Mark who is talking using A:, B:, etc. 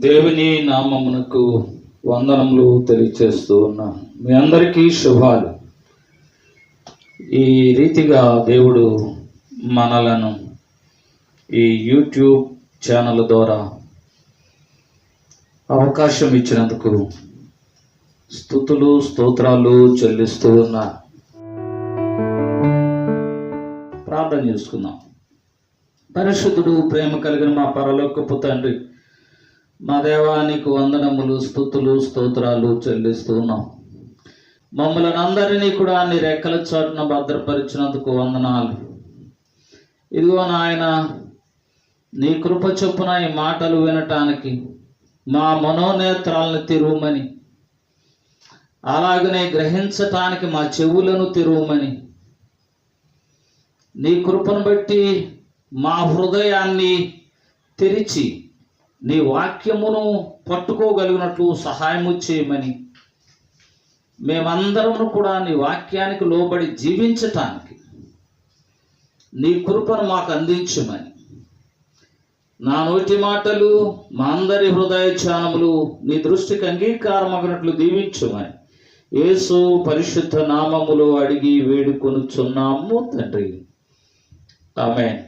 A: దేవుని నామమునకు వందనములు తెలియచేస్తూ ఉన్నాను. మీ అందరికీ శుభాలు. ఈ రీతిగా దేవుడు మనలను ఈ యూట్యూబ్ ఛానల్ ద్వారా అవకాశం ఇచ్చినందుకు స్తుతులు స్తోత్రాలు చెల్లిస్తూ ఉన్నా. ప్రార్థన చేసుకుందాం. పరిశుద్ధుడు, ప్రేమ కలిగిన మా పరలోకపు తండ్రి, మా దేవానికి వందనములు, స్తుతులు స్తోత్రాలు చెల్లిస్తూ ఉన్నాం. మమ్మల్ని అందరినీ కూడా నీ రెక్కల చాటున భద్రపరిచినందుకు వందనాలు. ఇదిగో నాయన, నీ కృప చొప్పున ఈ మాటలు వినటానికి మా మనోనేత్రాలను తెరువమని, అలాగనే గ్రహించటానికి మా చెవులను తెరువమని, నీ కృపను బట్టి మా హృదయాన్ని తెరిచి నీ వాక్యమును పట్టుకోగలిగినట్లు సహాయము చేయమని, మేమందరము కూడా నీ వాక్యానికి లోబడి జీవించటానికి నీ కృపను మాకు అందించమని, నా నోటి మాటలు మా అందరి హృదయ ధ్యానములు నీ దృష్టికి అంగీకారమగినట్లు దీవించమని యేసు పరిశుద్ధ నామములో అడిగి వేడుకొనుచున్నాము తండ్రి. ఆమేన్.